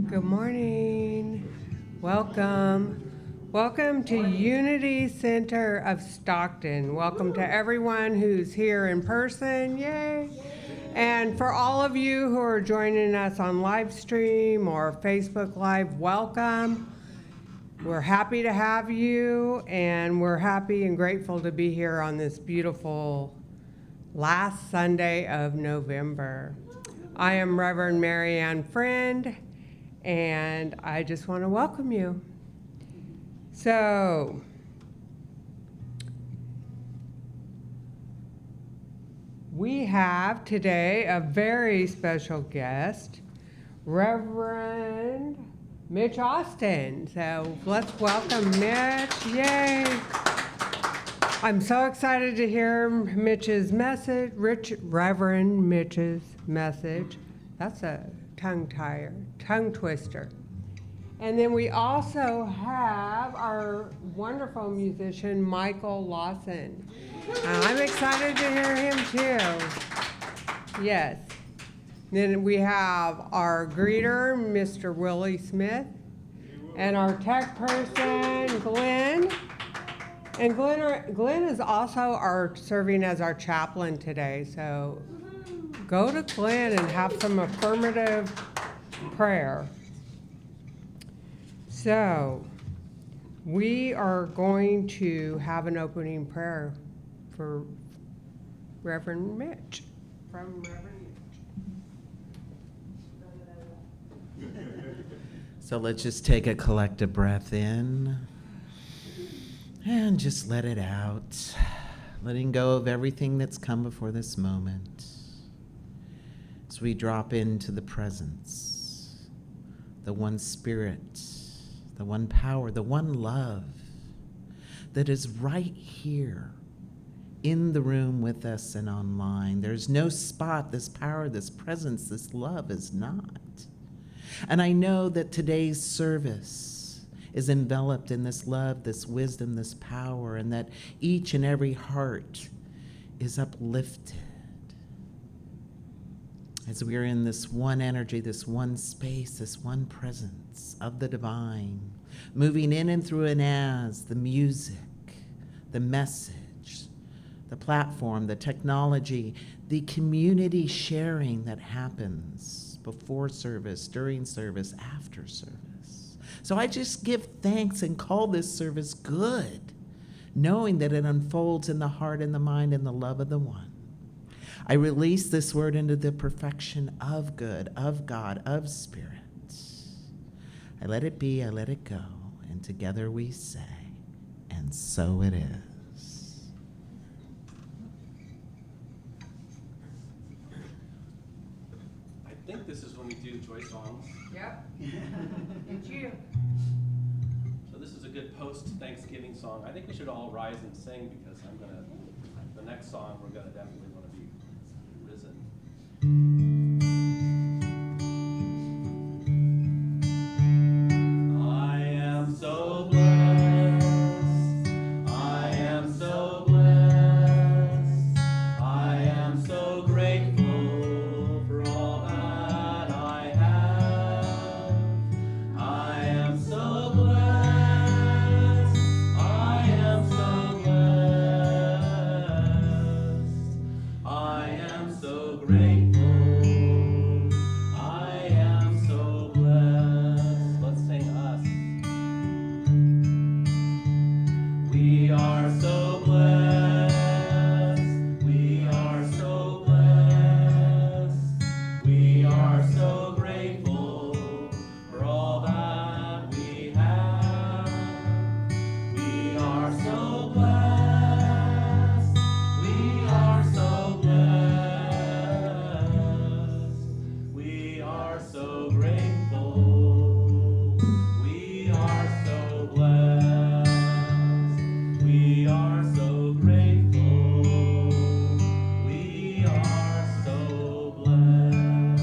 Good morning. Welcome. Welcome to Unity Center of Stockton. Welcome to everyone who's here in person. Yay. And for all of you who are joining us on live stream or Facebook Live, welcome. We're happy to have you, and we're happy and grateful to be here on this beautiful last Sunday of November. I am Reverend Mary Ann Friend, and I just want to welcome you. So, we have today a very special guest, Reverend Mitch Austin. So let's welcome Mitch. Yay! I'm so excited to hear Mitch's message, Reverend Mitch's message. That's a tongue twister. And then we also have our wonderful musician, Michael Lawson. I'm excited to hear him too. Yes. Then we have our greeter, Mr. Willie Smith, and our tech person, Glenn. And Glenn is also serving as our chaplain today, so go to Glenn and have some affirmative prayer. So, we are going to have an opening prayer for Reverend Mitch, from Reverend Mitch. So let's just take a collective breath in and just let it out, letting go of everything that's come before this moment. As we drop into the presence, the one spirit, the one power, the one love that is right here in the room with us and online. There's no spot this power, this presence, this love is not. And I know that today's service is enveloped in this love, this wisdom, this power, and that each and every heart is uplifted as we are in this one energy, this one space, this one presence of the divine, moving in and through and as the music, the message, the platform, the technology, the community sharing that happens before service, during service, after service. So I just give thanks and call this service good, knowing that it unfolds in the heart and the mind and the love of the one. I release this word into the perfection of good, of God, of spirit. I let it be, I let it go, and together we say, and so it is. I think this is when we do joy songs. Yep. It's you. So this is a good post-Thanksgiving song. I think we should all rise and sing because the next song we're gonna definitely want to be risen. I am so blessed. I am so blessed. I am so grateful for all that I have. I am so blessed. I am so blessed. I am so grateful. I am so blessed. Let's sing us. We are so blessed. We are so blessed. We are so grateful for all that we have. We are so blessed. We are so blessed. We are so grateful. We are so blessed. We are so grateful. We are so blessed.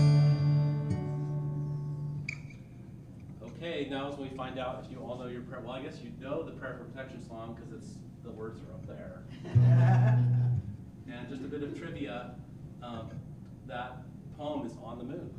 Okay, now as we find out if you all know your prayer. Well, I guess you know the prayer for protection song because the words are up there. And just a bit of trivia, that poem is on the moon.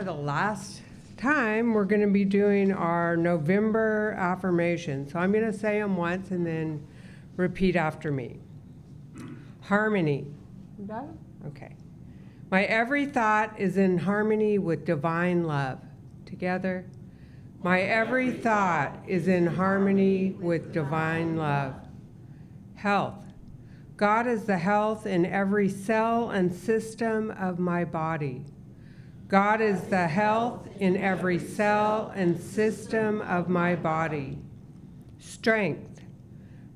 for the last time, we're going to be doing our November affirmations. So I'm going to say them once and then repeat after me. Harmony. You got it? Okay. My every thought is in harmony with divine love. Together. My every thought is in harmony with divine love. Health. God is the health in every cell and system of my body. God is the health in every cell and system of my body. Strength.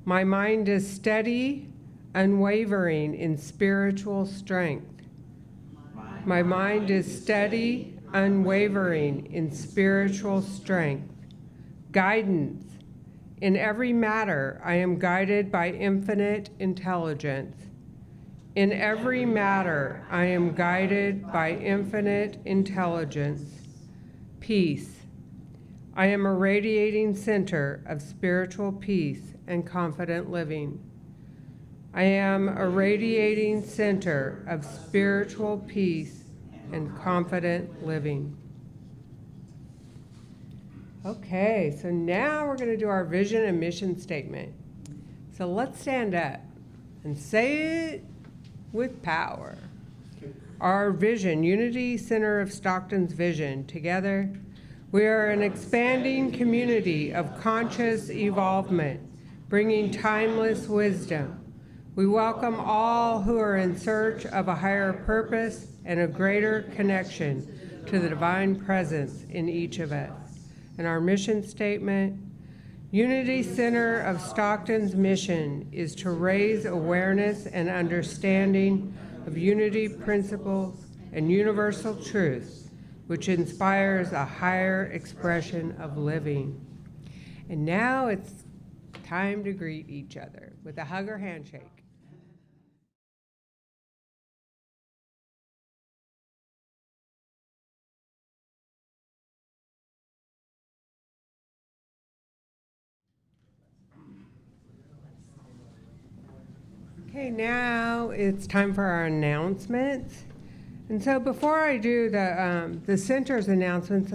My mind is steady, unwavering in spiritual strength. My mind is steady, unwavering in spiritual strength. Guidance. In every matter, I am guided by infinite intelligence. In every matter, I am guided by infinite intelligence. Peace. I am a radiating center of spiritual peace and confident living. I am a radiating center of spiritual peace and confident living. Okay, so now we're going to do our vision and mission statement. So let's stand up and say it with power. Our vision, Unity Center of Stockton's vision. Together, we are an expanding community of conscious evolvement, bringing timeless wisdom. We welcome all who are in search of a higher purpose and a greater connection to the divine presence in each of us. And our mission statement, Unity Center of Stockton's mission is to raise awareness and understanding of unity principles and universal truths, which inspires a higher expression of living. And now it's time to greet each other with a hug or handshake. Okay, now it's time for our announcements. And so before I do the center's announcements,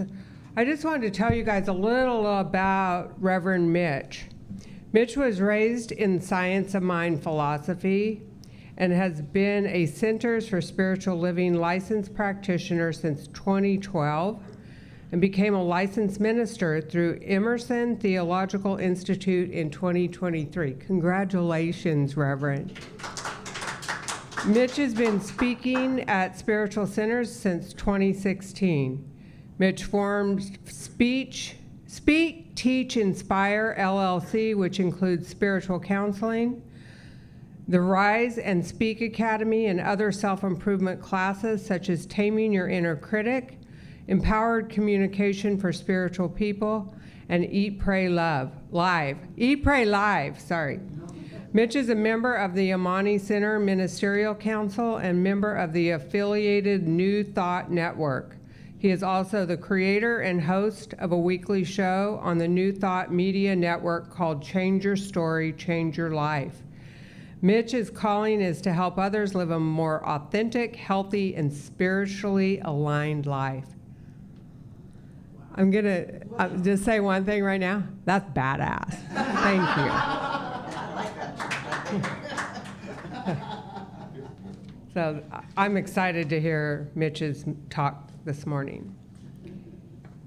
I just wanted to tell you guys a little about Reverend Mitch. Mitch was raised in science of mind philosophy and has been a Centers for Spiritual Living licensed practitioner since 2012 and became a licensed minister through Emerson Theological Institute in 2023. Congratulations, Reverend. Mitch has been speaking at spiritual centers since 2016. Mitch formed Speak, Teach, Inspire, LLC, which includes spiritual counseling, the Rise and Speak Academy, and other self-improvement classes such as Taming Your Inner Critic, Empowered Communication for Spiritual People, and Eat, Pray, Love, Live. Eat, Pray, Live, sorry. Mitch is a member of the Amani Center Ministerial Council and member of the affiliated New Thought Network. He is also the creator and host of a weekly show on the New Thought Media Network called Change Your Story, Change Your Life. Mitch's calling is to help others live a more authentic, healthy, and spiritually aligned life. I'm going to just say one thing right now. That's badass. Thank you. I like that. So I'm excited to hear Mitch's talk this morning.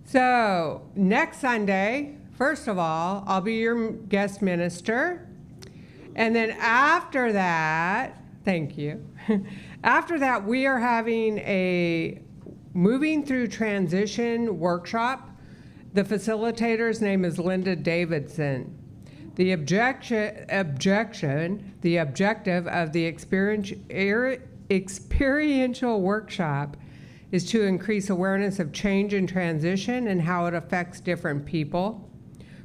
So next Sunday, first of all, I'll be your guest minister. And then after that, thank you. After that, we are having a Moving Through Transition workshop. The facilitator's name is Linda Davidson. The objective of the experiential workshop is to increase awareness of change and transition and how it affects different people,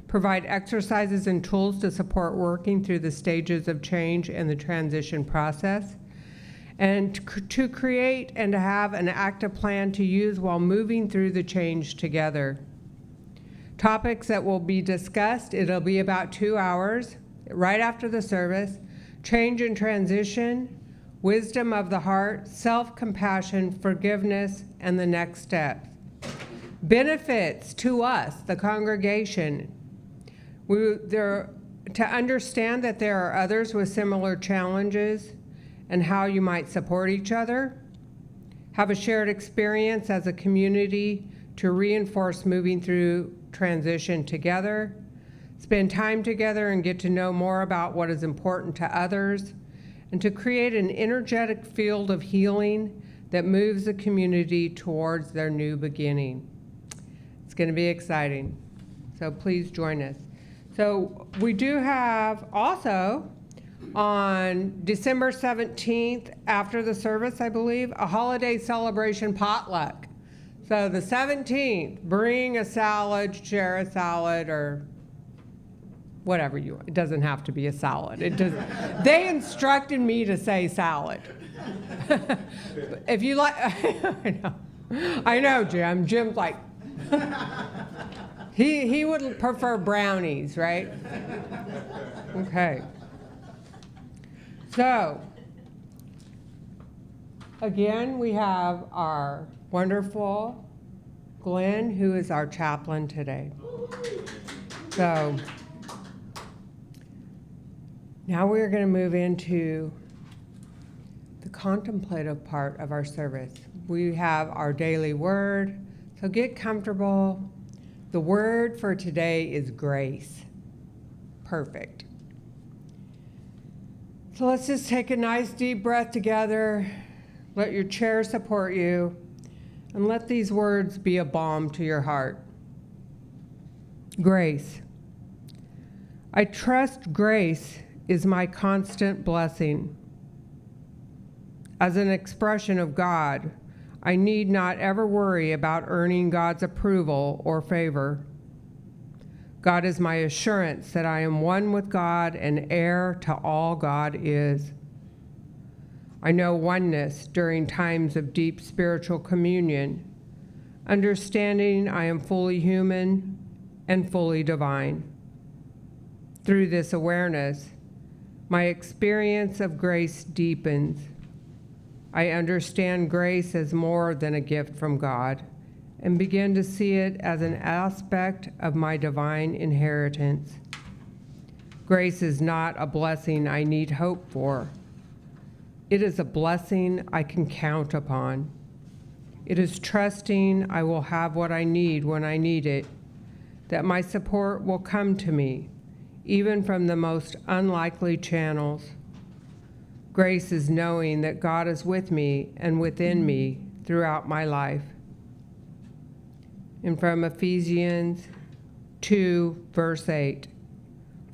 provide exercises and tools to support working through the stages of change and the transition process, and to create and to have an active plan to use while moving through the change together. Topics that will be discussed, it'll be about 2 hours, right after the service: change and transition, wisdom of the heart, self-compassion, forgiveness, and the next step. Benefits to us, the congregation. To understand that there are others with similar challenges and how you might support each other. Have a shared experience as a community to reinforce moving through transition together. Spend time together and get to know more about what is important to others, and to create an energetic field of healing that moves the community towards their new beginning. It's going to be exciting, so please join us. So we do have also on December 17th, after the service, I believe, a holiday celebration potluck. So the 17th, bring a salad, share a salad, or whatever you want. It doesn't have to be a salad. It does. They instructed me to say salad. If you like, I know, Jim. Jim's like, he would prefer brownies, right? Okay. So, again, we have our wonderful Glenn, who is our chaplain today. So, now we're going to move into the contemplative part of our service. We have our daily word, so get comfortable. The word for today is grace. Perfect. So let's just take a nice deep breath together. Let your chair support you, and let these words be a balm to your heart. Grace. I trust grace is my constant blessing. As an expression of God, I need not ever worry about earning God's approval or favor. God is my assurance that I am one with God and heir to all God is. I know oneness during times of deep spiritual communion, understanding I am fully human and fully divine. Through this awareness, my experience of grace deepens. I understand grace as more than a gift from God, and begin to see it as an aspect of my divine inheritance. Grace is not a blessing I need hope for. It is a blessing I can count upon. It is trusting I will have what I need when I need it, that my support will come to me, even from the most unlikely channels. Grace is knowing that God is with me and within me throughout my life. And from Ephesians 2, verse 8,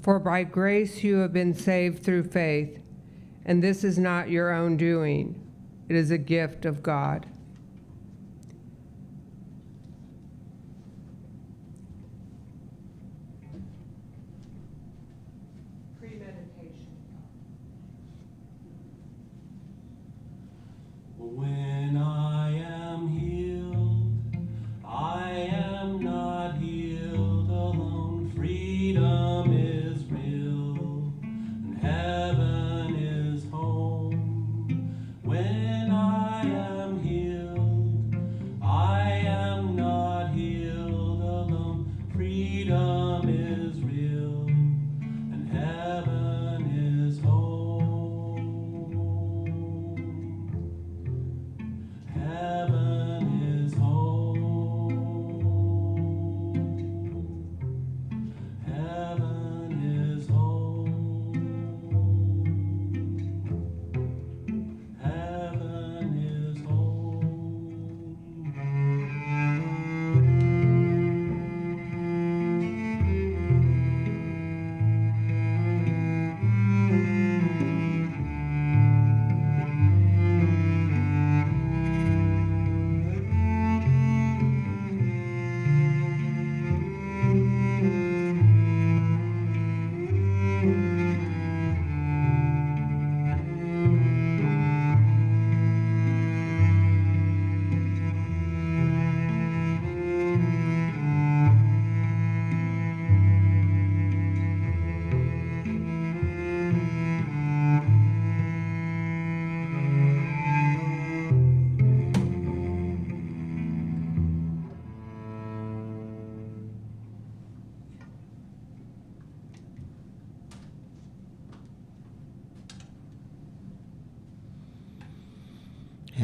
for by grace you have been saved through faith, and this is not your own doing. It is a gift of God. Premeditation. When I am healed, I am not healed alone. Freedom is real, and heaven is home. When I am healed,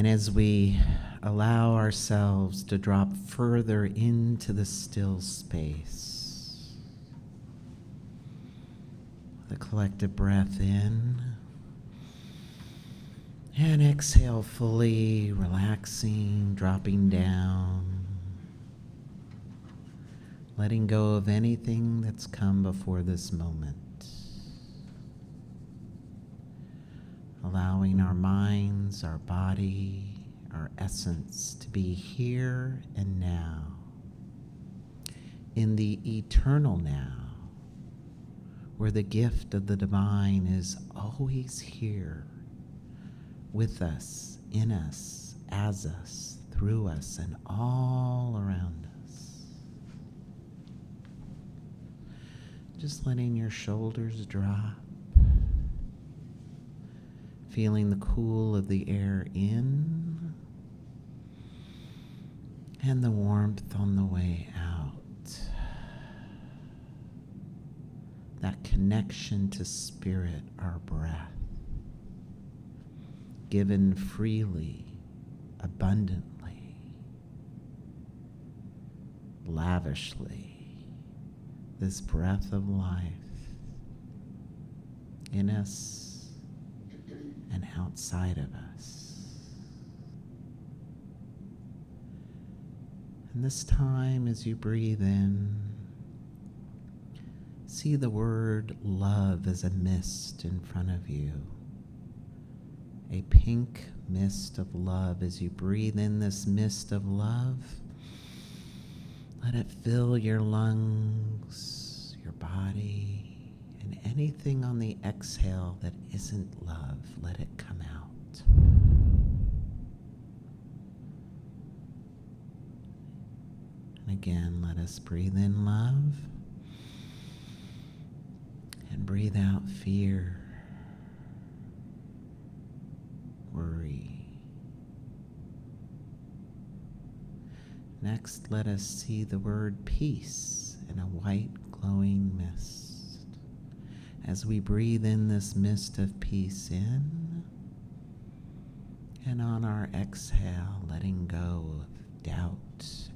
And as we allow ourselves to drop further into the still space, the collective breath in and exhale fully, relaxing, dropping down, letting go of anything that's come before this moment. Allowing our minds, our body, our essence to be here and now, in the eternal now, where the gift of the divine is always here, with us, in us, as us, through us, and all around us. Just letting your shoulders drop, feeling the cool of the air in and the warmth on the way out. That connection to spirit, our breath, given freely, abundantly, lavishly, this breath of life in us and outside of us. And this time, as you breathe in, see the word love as a mist in front of you. A pink mist of love. As you breathe in this mist of love, let it fill your lungs, your body, and anything on the exhale that isn't love, let it come out. And again, let us breathe in love and breathe out fear, worry. Next, let us see the word peace in a white glowing mist. As we breathe in this mist of peace in, and on our exhale, letting go of doubt,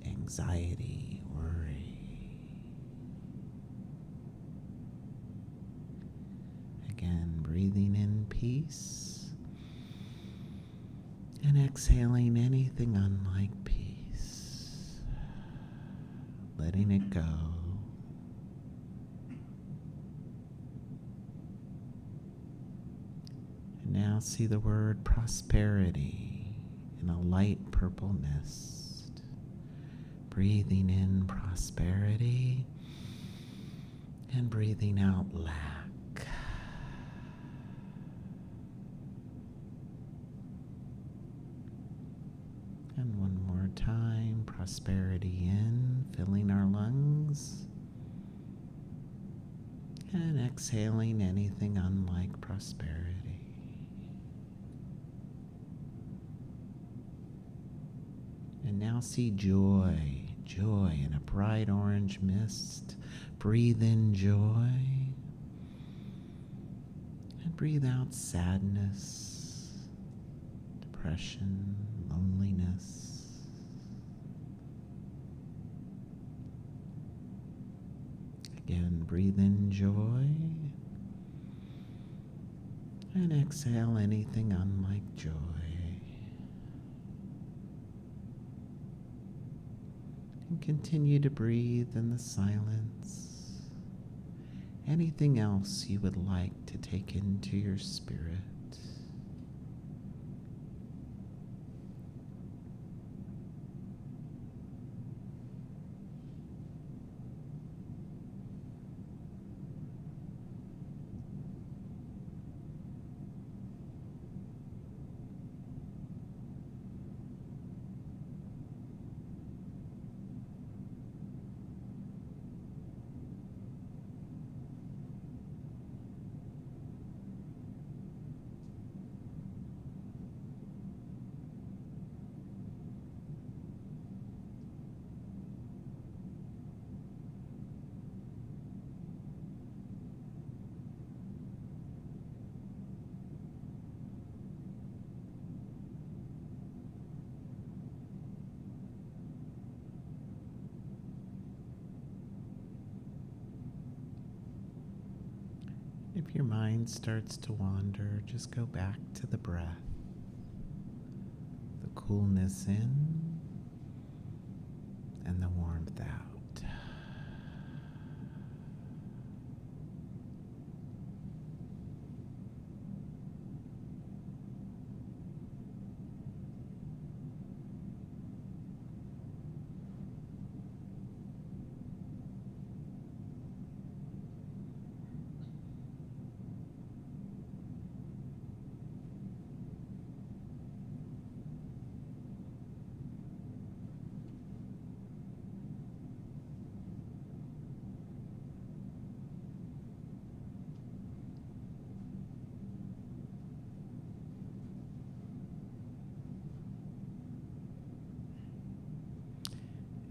anxiety, worry. Again, breathing in peace and exhaling anything unlike peace, letting it go. And now see the word prosperity in a light purple mist. Breathing in prosperity and breathing out lack. And one more time, prosperity in, filling our lungs. And exhaling anything unlike prosperity. And now see joy, joy in a bright orange mist. Breathe in joy. And breathe out sadness, depression, loneliness. Again, breathe in joy. And exhale anything unlike joy. And continue to breathe in the silence. Anything else you would like to take into your spirit. If your mind starts to wander, just go back to the breath, the coolness in and the warmth out.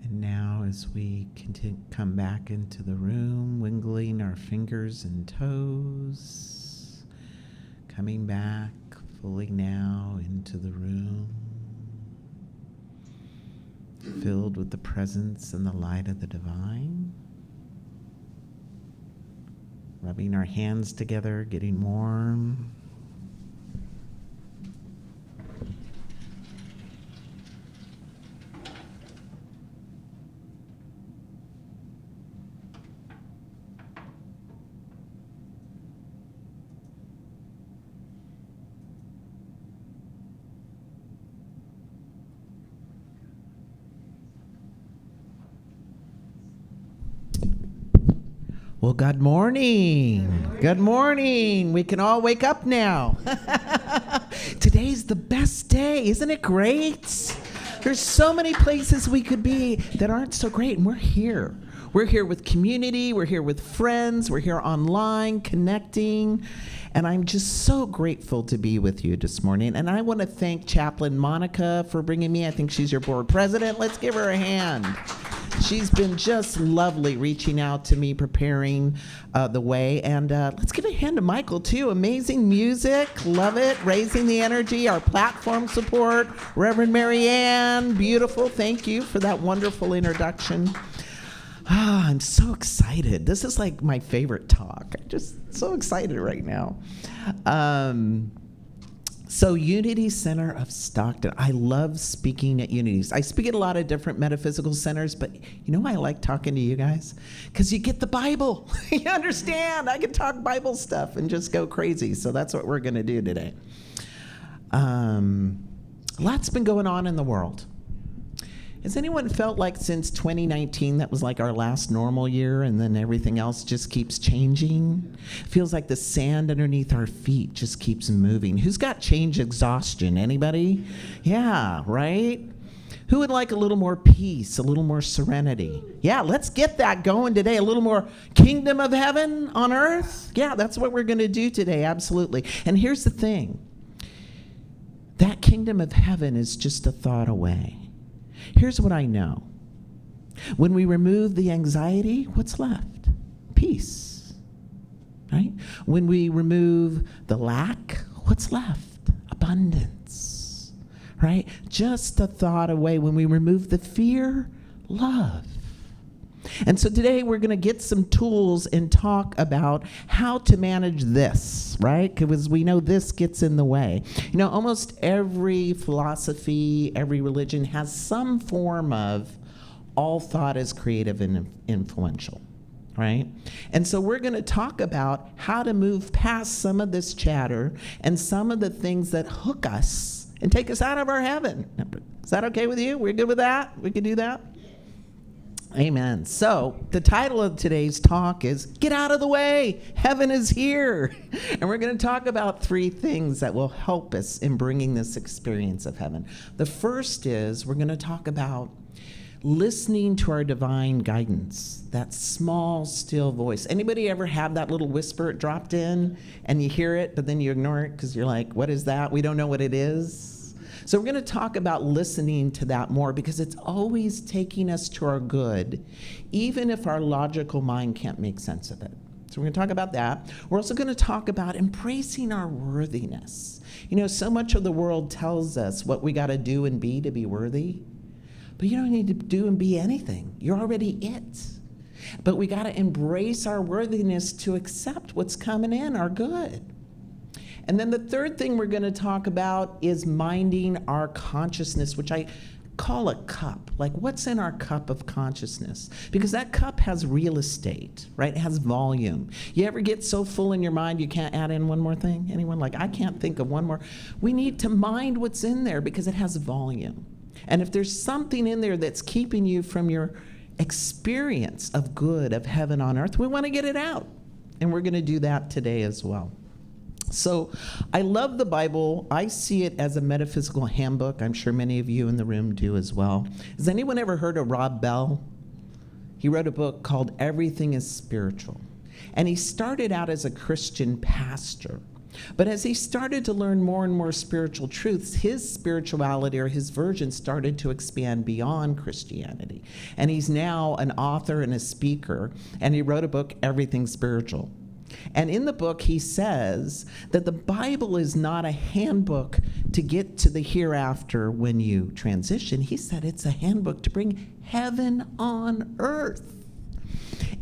And now as we come back into the room, wiggling our fingers and toes, coming back fully now into the room, filled with the presence and the light of the divine, rubbing our hands together, getting warm. Well, good morning. Good morning. We can all wake up now. Today's the best day. Isn't it great? There's so many places we could be that aren't so great, and we're here. We're here with community. We're here with friends. We're here online, connecting. And I'm just so grateful to be with you this morning. And I want to thank Chaplain Monica for bringing me. I think she's your board president. Let's give her a hand. She's been just lovely reaching out to me, preparing the way. And let's give a hand to Michael, too. Amazing music. Love it. Raising the energy. Our platform support. Reverend Marianne. Beautiful. Thank you for that wonderful introduction. I'm so excited. This is like my favorite talk. I'm just so excited right now. So Unity Center of Stockton. I love speaking at Unities. I speak at a lot of different metaphysical centers, but you know why I like talking to you guys? Because you get the Bible. You understand? I can talk Bible stuff and just go crazy. So that's what we're going to do today. Lots been going on in the world. Has anyone felt like since 2019 that was like our last normal year and then everything else just keeps changing? Feels like the sand underneath our feet just keeps moving. Who's got change exhaustion? Anybody? Yeah, right? Who would like a little more peace, a little more serenity? Yeah, let's get that going today. A little more kingdom of heaven on earth? Yeah, that's what we're going to do today, absolutely. And here's the thing. That kingdom of heaven is just a thought away. Here's what I know. When we remove the anxiety, what's left? Peace, right? When we remove the lack, what's left? Abundance, right? Just a thought away. When we remove the fear, love. And so today we're going to get some tools and talk about how to manage this, right? Because we know this gets in the way. You know, almost every philosophy, every religion has some form of all thought is creative and influential, right? And so we're going to talk about how to move past some of this chatter and some of the things that hook us and take us out of our heaven. Is that okay with you? We're good with that? We can do that? Amen. So the title of today's talk is Get Out of the Way. Heaven is here. And we're going to talk about 3 things that will help us in bringing this experience of heaven. The first is we're going to talk about listening to our divine guidance, that small, still voice. Anybody ever have that little whisper it dropped in and you hear it, but then you ignore it because you're like, what is that? We don't know what it is. So we're going to talk about listening to that more because it's always taking us to our good, even if our logical mind can't make sense of it. So we're going to talk about that. We're also going to talk about embracing our worthiness. You know, so much of the world tells us what we got to do and be to be worthy, but you don't need to do and be anything. You're already it. But we got to embrace our worthiness to accept what's coming in, our good. And then the third thing we're going to talk about is minding our consciousness, which I call a cup. Like, what's in our cup of consciousness? Because that cup has real estate, right? It has volume. You ever get so full in your mind you can't add in one more thing? Anyone? Like, I can't think of one more. We need to mind what's in there because it has volume. And if there's something in there that's keeping you from your experience of good, of heaven on earth, we want to get it out. And we're going to do that today as well. So I love the Bible. I see it as a metaphysical handbook. I'm sure many of you in the room do as well. Has anyone ever heard of Rob Bell? He wrote a book called Everything is Spiritual. And he started out as a Christian pastor. But as he started to learn more and more spiritual truths, his spirituality, or his version, started to expand beyond Christianity. And he's now an author and a speaker. And he wrote a book, Everything Spiritual. And in the book, he says that the Bible is not a handbook to get to the hereafter when you transition. He said it's a handbook to bring heaven on earth.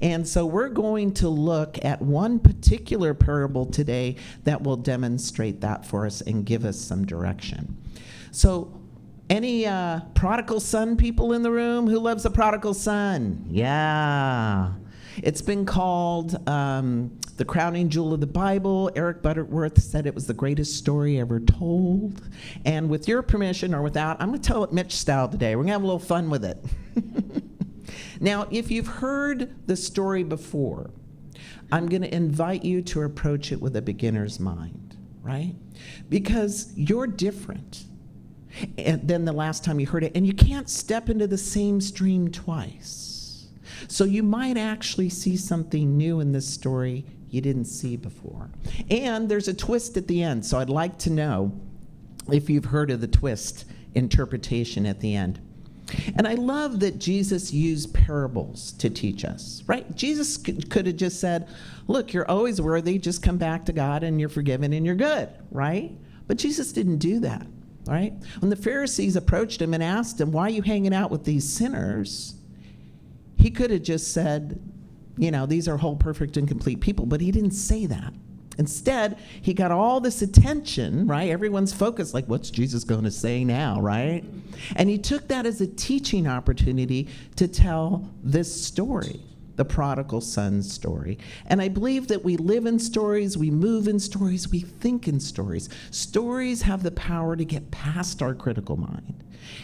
And so we're going to look at one particular parable today that will demonstrate that for us and give us some direction. So any prodigal son people in the room? Who loves the prodigal son? Yeah. It's been called the crowning jewel of the Bible. Eric Butterworth said it was the greatest story ever told. And with your permission or without, I'm going to tell it Mitch style today. We're going to have a little fun with it. Now, if you've heard the story before, I'm going to invite you to approach it with a beginner's mind, right? Because you're different than the last time you heard it, and you can't step into the same stream twice. So you might actually see something new in this story you didn't see before. And there's a twist at the end, so I'd like to know if you've heard of the twist interpretation at the end. And I love that Jesus used parables to teach us, right? Jesus could have just said, look, you're always worthy, just come back to God and you're forgiven and you're good, right? But Jesus didn't do that, right? When the Pharisees approached him and asked him, why are you hanging out with these sinners? He could have just said, you know, these are whole, perfect, and complete people, but he didn't say that. Instead, he got all this attention, right? Everyone's focused, like, what's Jesus going to say now, right? And he took that as a teaching opportunity to tell this story, the prodigal son's story. And I believe that we live in stories, we move in stories, we think in stories. Stories have the power to get past our critical mind,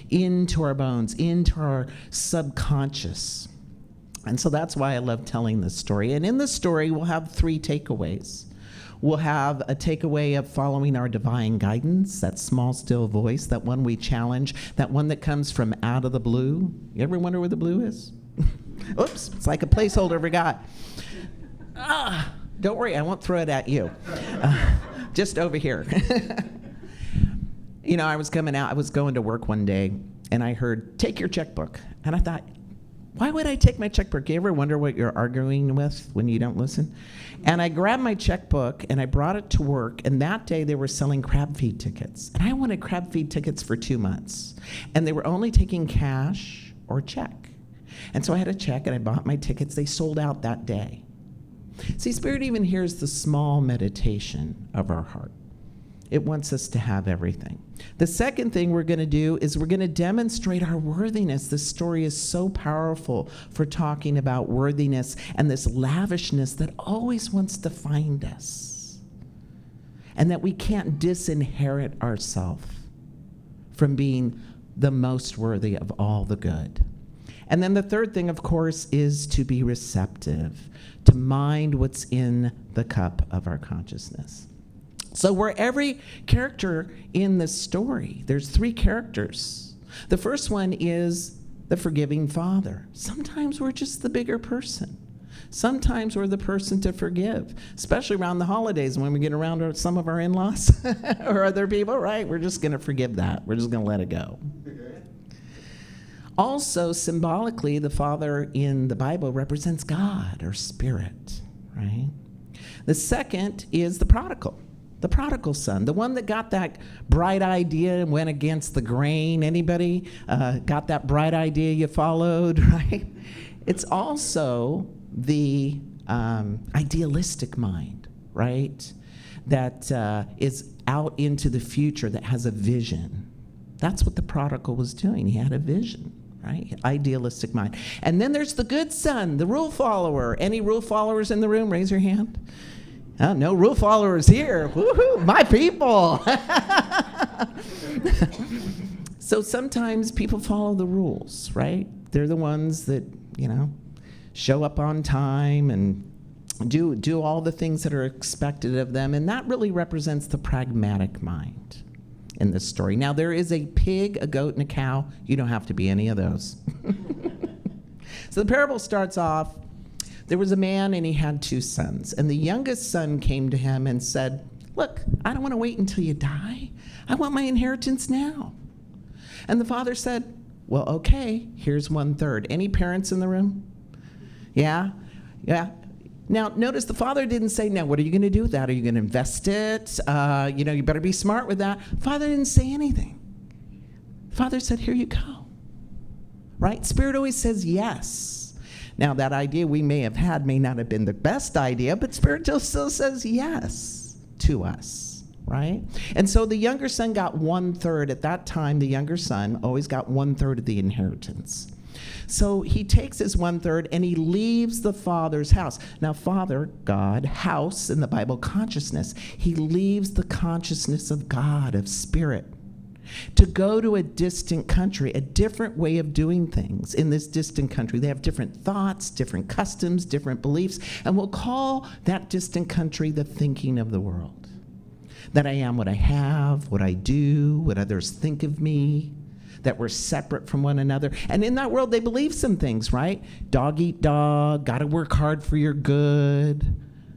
into our bones, into our subconscious. And so that's why I love telling this story. And in the story, we'll have 3 takeaways. We'll have a takeaway of following our divine guidance, that small, still voice, that one we challenge, that one that comes from out of the blue. You ever wonder where the blue is? Oops, it's like a placeholder forgot. Don't worry, I won't throw it at you. Just over here. You know, I was going to work one day, and I heard, take your checkbook. And I thought, why would I take my checkbook? You ever wonder what you're arguing with when you don't listen? And I grabbed my checkbook and I brought it to work, and that day they were selling crab feed tickets. And I wanted crab feed tickets for 2 months. And they were only taking cash or check. And so I had a check and I bought my tickets. They sold out that day. See, Spirit even hears the small meditation of our heart. It wants us to have everything. The second thing we're going to do is we're going to demonstrate our worthiness. This story is so powerful for talking about worthiness and this lavishness that always wants to find us. And that we can't disinherit ourselves from being the most worthy of all the good. And then the third thing, of course, is to be receptive, to mind what's in the cup of our consciousness. So we're every character in this story. There's 3 characters. The first one is the forgiving father. Sometimes we're just the bigger person. Sometimes we're the person to forgive, especially around the holidays when we get around some of our in-laws or other people, right? We're just going to forgive that. We're just going to let it go. Also, symbolically, the father in the Bible represents God or spirit, right? The second is the prodigal son, the one that got that bright idea and went against the grain. Anybody got that bright idea you followed, right? It's also the idealistic mind, right? That is out into the future, that has a vision. That's what the prodigal was doing. He had a vision, right? Idealistic mind. And then there's the good son, the rule follower. Any rule followers in the room? Raise your hand. Oh, no rule followers here. Woohoo, my people. So sometimes people follow the rules, right? They're the ones that, show up on time and do all the things that are expected of them. And that really represents the pragmatic mind in this story. Now, there is a pig, a goat, and a cow. You don't have to be any of those. So the parable starts off, there was a man and he had 2 sons. And the youngest son came to him and said, look, I don't want to wait until you die. I want my inheritance now. And the father said, well, okay, here's 1/3. Any parents in the room? Yeah? Yeah. Now, notice the father didn't say, now, what are you going to do with that? Are you going to invest it? You better be smart with that. Father didn't say anything. Father said, here you go. Right? Spirit always says yes. Now, that idea we may have had may not have been the best idea, but Spirit still says yes to us, right? And so the younger son got 1/3. At that time, the younger son always got 1/3 of the inheritance. So he takes his 1/3 and he leaves the father's house. Now, Father, God, house in the Bible, consciousness. He leaves the consciousness of God, of Spirit, to go to a distant country, a different way of doing things in this distant country. They have different thoughts, different customs, different beliefs, and we'll call that distant country the thinking of the world. That I am what I have, what I do, what others think of me, that we're separate from one another. And in that world, they believe some things, right? Dog eat dog, gotta work hard for your good.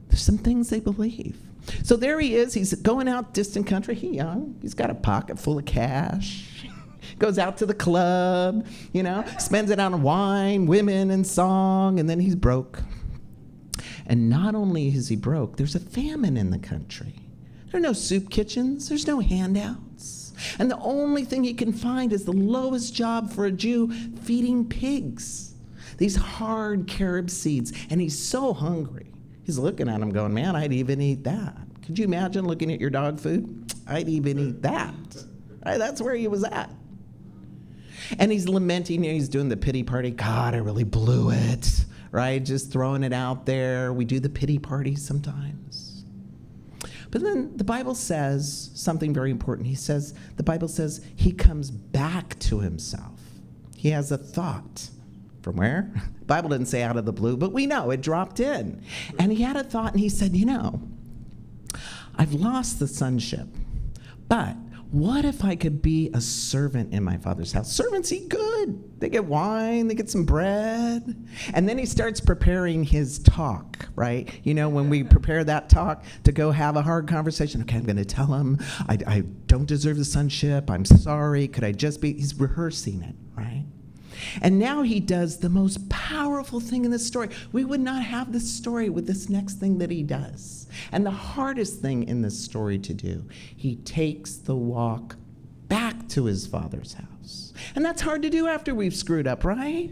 There's some things they believe. So there he is, he's going out distant country, he's got a pocket full of cash, goes out to the club, spends it on wine, women, and song, and then he's broke. And not only is he broke, there's a famine in the country. There are no soup kitchens, there's no handouts. And the only thing he can find is the lowest job for a Jew, feeding pigs. These hard carob seeds, and he's so hungry. He's looking at them going, man, I'd even eat that. Could you imagine looking at your dog food? I'd even eat that. Right, that's where he was at. And he's lamenting, he's doing the pity party. God, I really blew it, right? Just throwing it out there. We do the pity party sometimes. But then the Bible says something very important. The Bible says he comes back to himself. He has a thought. From where? The Bible didn't say out of the blue, but we know it dropped in. And he had a thought and he said, I've lost the sonship, but what if I could be a servant in my father's house? Servants eat good. They get wine, they get some bread. And then he starts preparing his talk, right? When we prepare that talk to go have a hard conversation, okay, I'm going to tell him I don't deserve the sonship. I'm sorry. Could I just be? He's rehearsing it, right? And now he does the most powerful thing in this story. We would not have this story with this next thing that he does. And the hardest thing in this story to do, he takes the walk back to his father's house. And that's hard to do after we've screwed up, right?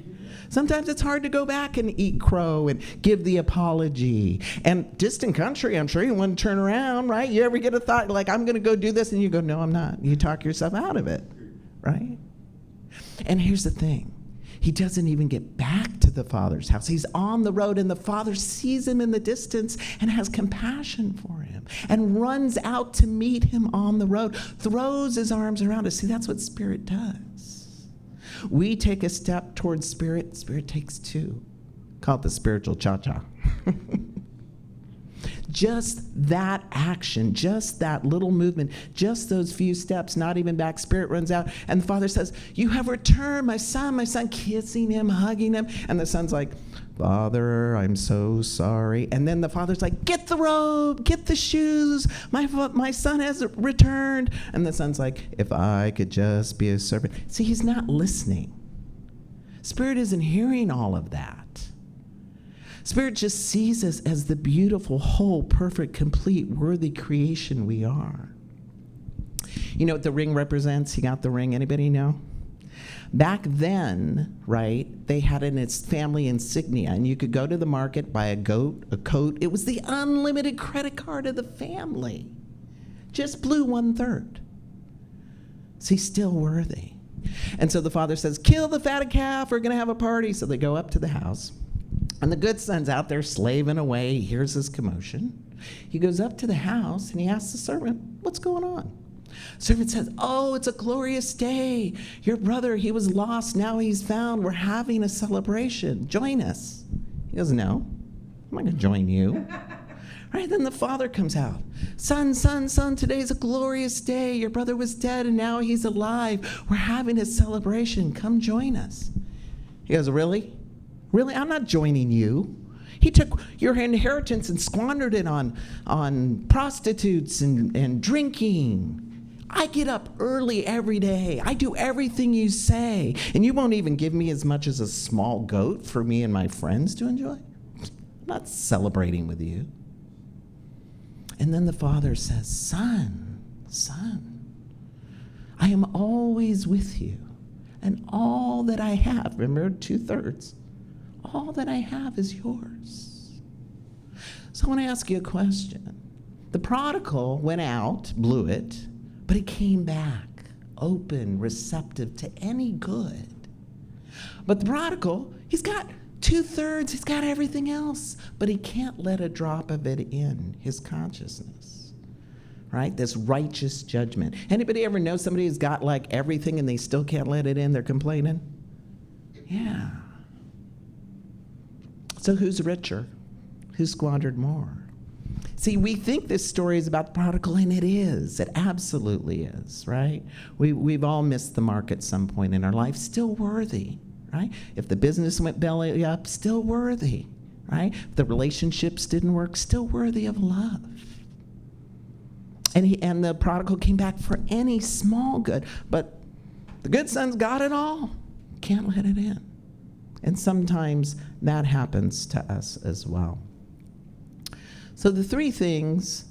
Sometimes it's hard to go back and eat crow and give the apology. And distant country, I'm sure you want to turn around, right? You ever get a thought like, I'm going to go do this, and you go, no, I'm not. You talk yourself out of it, right? And here's the thing. He doesn't even get back to the father's house. He's on the road, and the father sees him in the distance and has compassion for him and runs out to meet him on the road, throws his arms around us. See, that's what Spirit does. We take a step towards Spirit. Spirit takes 2. Call it the spiritual cha-cha. Just that action, just that little movement, just those few steps, not even back, Spirit runs out, and the father says, you have returned, my son, kissing him, hugging him. And the son's like, Father, I'm so sorry. And then the father's like, get the robe, get the shoes, my son has returned. And the son's like, if I could just be a servant. See, he's not listening. Spirit isn't hearing all of that. Spirit just sees us as the beautiful, whole, perfect, complete, worthy creation we are. You know what the ring represents? He got the ring. Anybody know? Back then, right, they had an family insignia, and you could go to the market, buy a goat, a coat. It was the unlimited credit card of the family. Just blew 1/3. Is he still worthy? And so the father says, kill the fatted calf, we're going to have a party. So they go up to the house, and the good son's out there slaving away. He hears this commotion. He goes up to the house, and he asks the servant, what's going on? Servant says, oh, it's a glorious day. Your brother, he was lost, now he's found. We're having a celebration. Join us. He goes, no, I'm not going to join you. Right, then the father comes out. Son, today's a glorious day. Your brother was dead, and now he's alive. We're having a celebration. Come join us. He goes, really? Really? I'm not joining you. He took your inheritance and squandered it on prostitutes and drinking. I get up early every day. I do everything you say. And you won't even give me as much as a small goat for me and my friends to enjoy? I'm not celebrating with you. And then the father says, son, I am always with you. And all that I have, remember 2/3, all that I have is yours. So I want to ask you a question. The prodigal went out, blew it, but he came back, open, receptive to any good. But the prodigal, he's got 2/3, he's got everything else, but he can't let a drop of it in his consciousness, right? This righteous judgment. Anybody ever know somebody who's got like everything and they still can't let it in? They're complaining? Yeah. So who's richer? Who squandered more? See, we think this story is about the prodigal, and it is. It absolutely is, right? We've all missed the mark at some point in our life. Still worthy, right? If the business went belly up, still worthy, right? If the relationships didn't work, still worthy of love. And the prodigal came back for any small good, but the good son's got it all. Can't let it in. And sometimes that happens to us as well. So the three things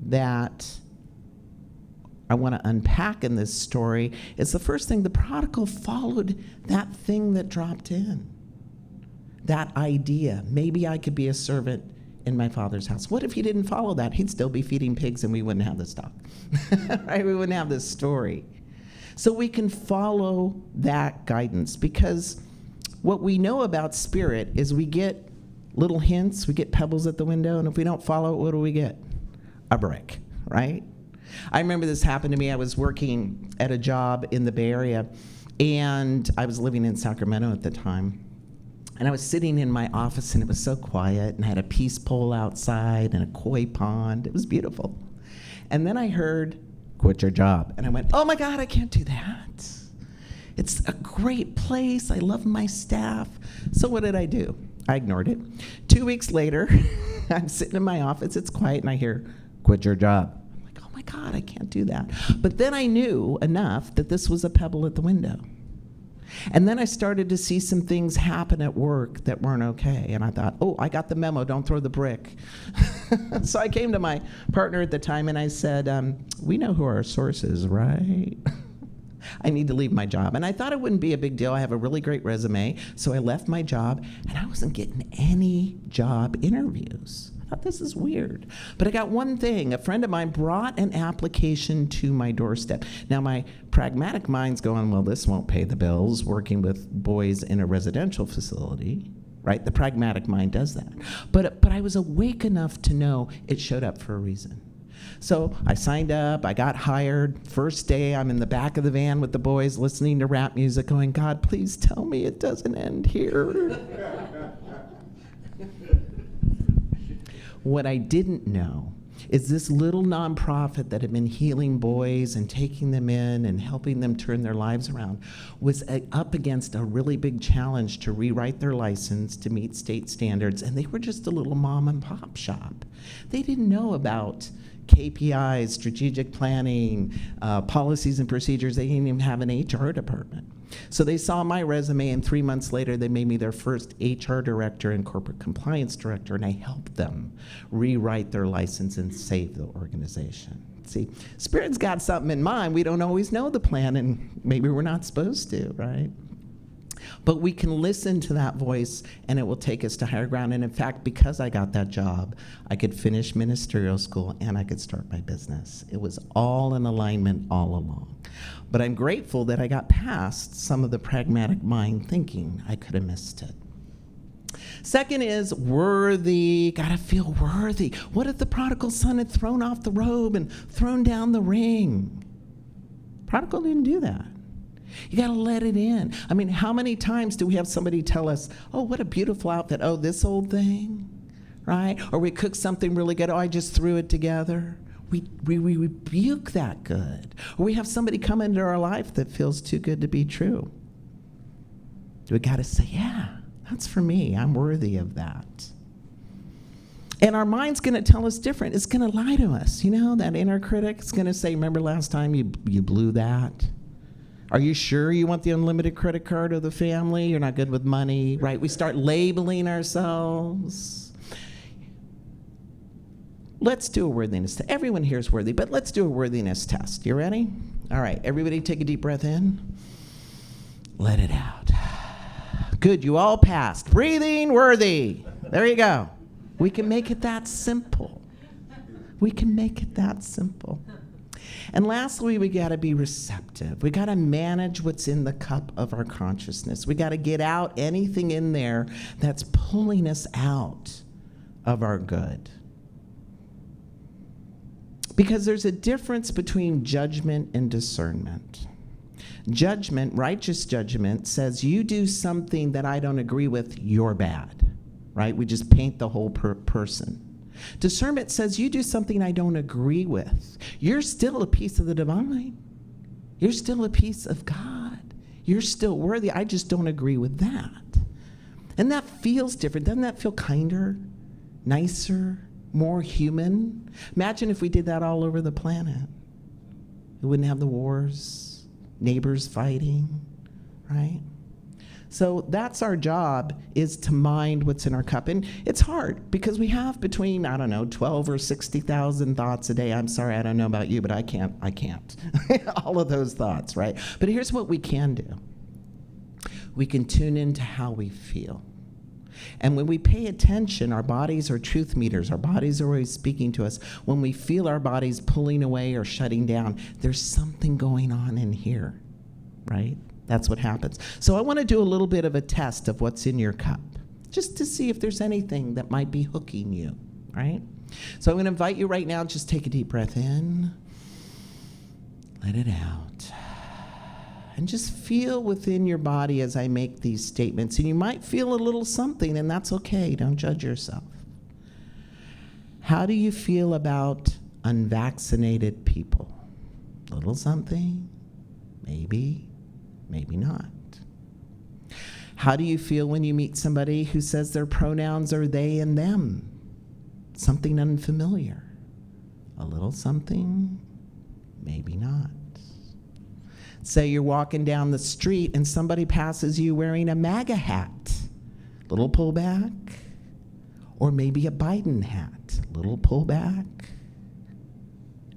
that I want to unpack in this story is the first thing, the prodigal followed that thing that dropped in. That idea, maybe I could be a servant in my father's house. What if he didn't follow that? He'd still be feeding pigs and we wouldn't have this talk, right? We wouldn't have this story. So we can follow that guidance, because what we know about spirit is we get little hints, we get pebbles at the window, and if we don't follow it, what do we get? A brick, right? I remember this happened to me. I was working at a job in the Bay Area, and I was living in Sacramento at the time. And I was sitting in my office, and it was so quiet, and I had a peace pole outside and a koi pond. It was beautiful. And then I heard, quit your job. And I went, oh my God, I can't do that. It's a great place. I love my staff. So what did I do? I ignored it. 2 weeks later, I'm sitting in my office, it's quiet, and I hear, quit your job. I'm like, oh my God, I can't do that. But then I knew enough that this was a pebble at the window. And then I started to see some things happen at work that weren't okay. And I thought, oh, I got the memo, don't throw the brick. So I came to my partner at the time and I said, we know who our source is, right? I need to leave my job. And I thought it wouldn't be a big deal. I have a really great resume. So I left my job, and I wasn't getting any job interviews. I thought, this is weird. But I got one thing. A friend of mine brought an application to my doorstep. Now, my pragmatic mind's going, well, this won't pay the bills, working with boys in a residential facility, right? The pragmatic mind does that. But I was awake enough to know it showed up for a reason. So I signed up, I got hired. First day, I'm in the back of the van with the boys listening to rap music going, God, please tell me it doesn't end here. What I didn't know is this little nonprofit that had been healing boys and taking them in and helping them turn their lives around was up against a really big challenge to rewrite their license to meet state standards, and they were just a little mom and pop shop. They didn't know about KPIs, strategic planning, policies and procedures. They didn't even have an HR department. So they saw my resume, and 3 months later, they made me their first HR director and corporate compliance director, and I helped them rewrite their license and save the organization. See, Spirit's got something in mind. We don't always know the plan, and maybe we're not supposed to, right? But we can listen to that voice, and it will take us to higher ground. And in fact, because I got that job, I could finish ministerial school, and I could start my business. It was all in alignment all along. But I'm grateful that I got past some of the pragmatic mind thinking. I could have missed it. Second is worthy. Gotta feel worthy. What if the prodigal son had thrown off the robe and thrown down the ring? Prodigal didn't do that. You gotta let it in. I mean, how many times do we have somebody tell us, oh, what a beautiful outfit. Oh, this old thing, right? Or we cook something really good. Oh, I just threw it together. We rebuke that good. Or we have somebody come into our life that feels too good to be true. We gotta say, yeah. That's for me. I'm worthy of that. And our mind's going to tell us different. It's going to lie to us. You know, that inner critic is going to say, remember last time you blew that? Are you sure you want the unlimited credit card of the family? You're not good with money, right? We start labeling ourselves. Let's do a worthiness test. Everyone here is worthy, but let's do a worthiness test. You ready? All right, everybody take a deep breath in. Let it out. Good, you all passed. Breathing worthy. There you go. We can make it that simple. We can make it that simple. And lastly, we got to be receptive. We got to manage what's in the cup of our consciousness. We got to get out anything in there that's pulling us out of our good. Because there's a difference between judgment and discernment. Judgment, righteous judgment, says you do something that I don't agree with, you're bad, right? We just paint the whole person. Discernment says you do something I don't agree with. You're still a piece of the divine. You're still a piece of God. You're still worthy. I just don't agree with that. And that feels different. Doesn't that feel kinder, nicer, more human? Imagine if we did that all over the planet. We wouldn't have the wars. Neighbors fighting, right? So that's our job, is to mind what's in our cup. And it's hard because we have between, 12 or 60,000 thoughts a day. I'm sorry, I don't know about you, but I can't. All of those thoughts, right? But here's what we can do. We can tune into how we feel. And when we pay attention, our bodies are truth meters. Our bodies are always speaking to us. When we feel our bodies pulling away or shutting down, there's something going on in here, right? That's what happens. So I want to do a little bit of a test of what's in your cup, just to see if there's anything that might be hooking you, right? So I'm going to invite you right now, just take a deep breath in, let it out. And just feel within your body as I make these statements. And you might feel a little something, and that's okay. Don't judge yourself. How do you feel about unvaccinated people? A little something? Maybe, maybe not. How do you feel when you meet somebody who says their pronouns are they and them? Something unfamiliar. A little something? Maybe not. Say you're walking down the street and somebody passes you wearing a MAGA hat. Little pullback. Or maybe a Biden hat. Little pullback.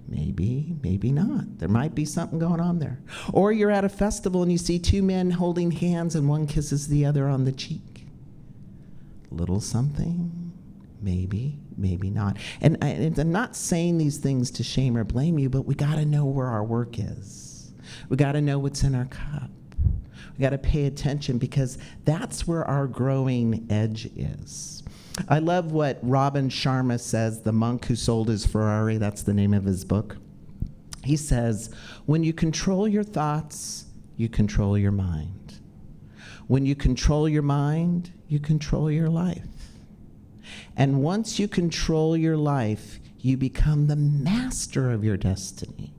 Maybe, maybe not. There might be something going on there. Or you're at a festival and you see two men holding hands and one kisses the other on the cheek. Little something. Maybe, maybe not. And I'm not saying these things to shame or blame you, but we got to know where our work is. We got to know what's in our cup. We got to pay attention because that's where our growing edge is. I love what Robin Sharma says, the monk who sold his Ferrari. That's the name of his book. He says, when you control your thoughts, you control your mind. When you control your mind, you control your life. And once you control your life, you become the master of your destiny.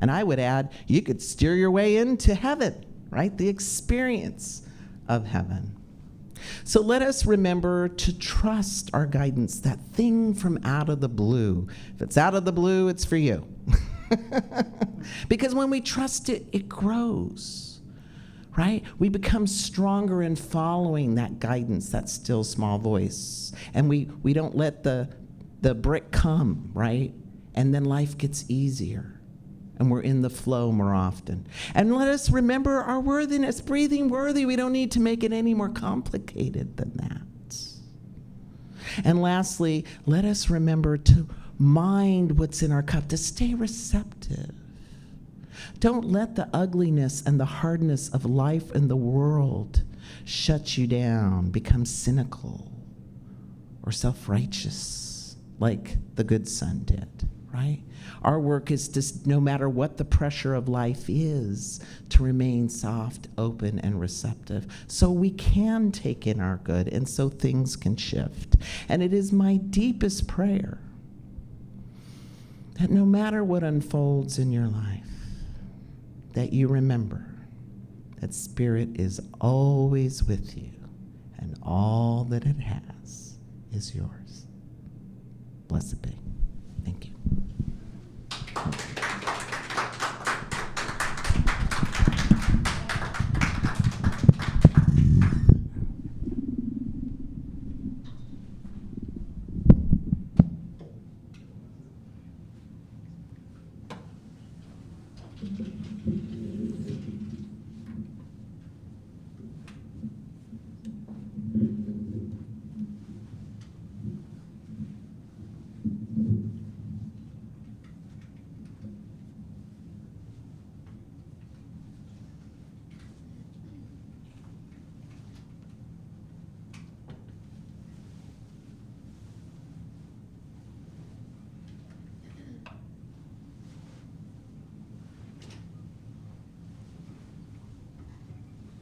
And I would add, you could steer your way into heaven, right? The experience of heaven. So let us remember to trust our guidance, that thing from out of the blue. If it's out of the blue, it's for you. Because when we trust it, it grows, right? We become stronger in following that guidance, that still small voice. And we don't let the brick come, right? and then life gets easier. And we're in the flow more often. And let us remember our worthiness, breathing worthy. We don't need to make it any more complicated than that. And lastly, let us remember to mind what's in our cup, to stay receptive. Don't let the ugliness and the hardness of life in the world shut you down, become cynical or self-righteous like the good son did, right? Our work is to, no matter what the pressure of life is, to remain soft, open, and receptive so we can take in our good and so things can shift. And it is my deepest prayer that no matter what unfolds in your life, that you remember that Spirit is always with you and all that it has is yours. Blessed be. Thank you.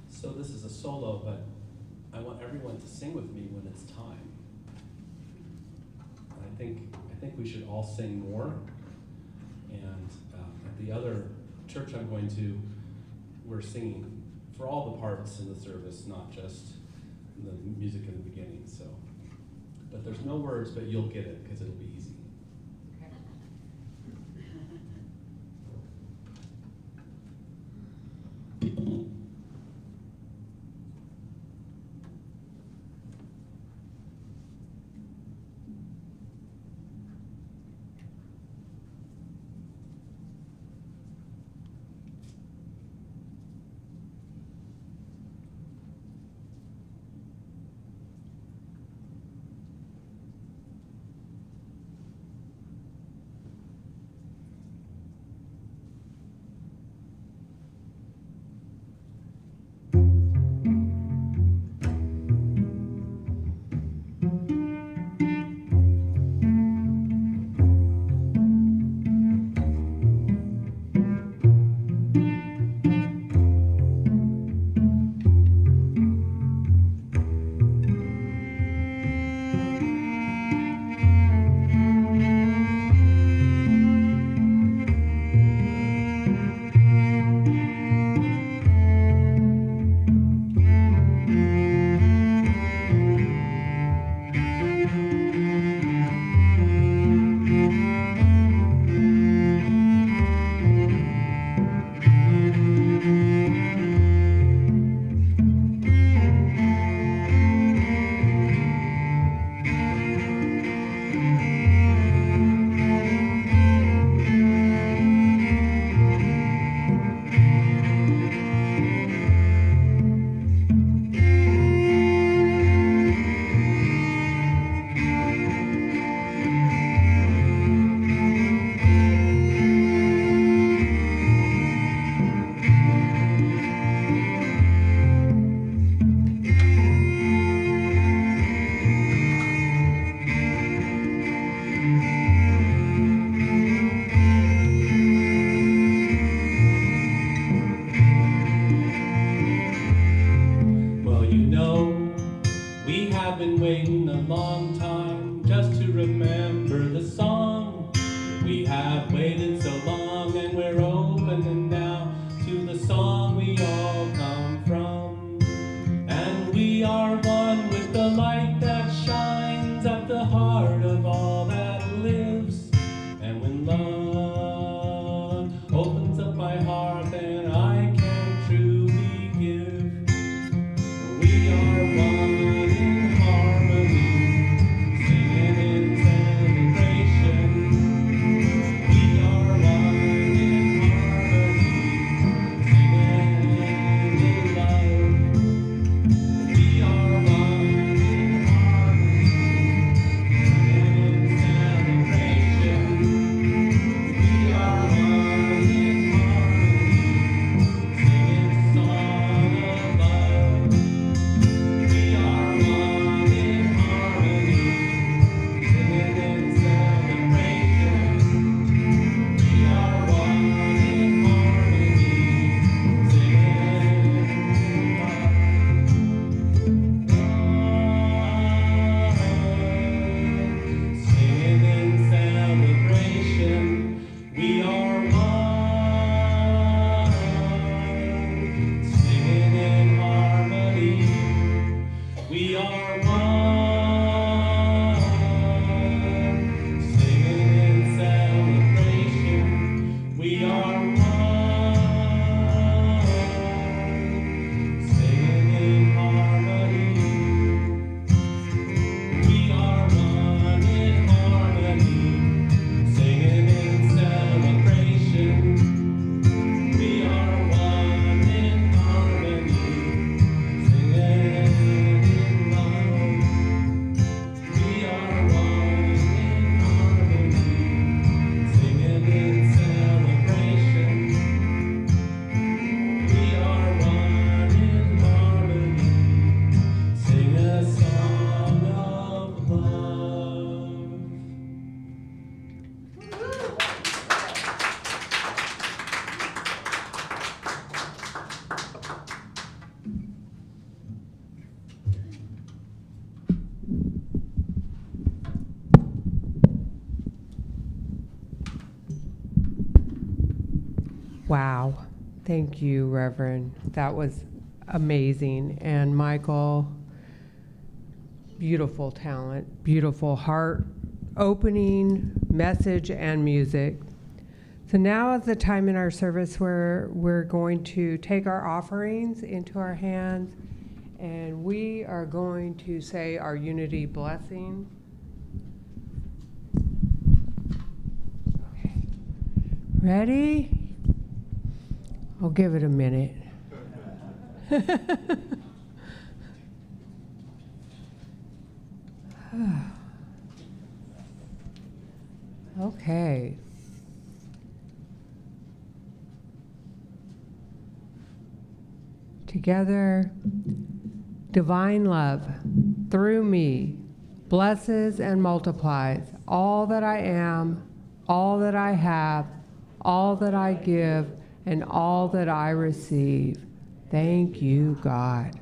So this is a solo, but I want everyone to sing with me when it's time. I think we should all sing more. And at the other church I'm going to, we're singing for all the parts in the service, not just the music in the beginning. So, but there's no words, but you'll get it because it'll be easy. Wow. Thank you, Reverend. That was amazing. And Michael, beautiful talent, beautiful heart opening message and music. So now is the time in our service where we're going to take our offerings into our hands, and we are going to say our unity blessing. Okay. Ready? I'll give it a minute. Okay. Together, divine love through me blesses and multiplies all that I am, all that I have, all that I give, and all that I receive. Thank you, God.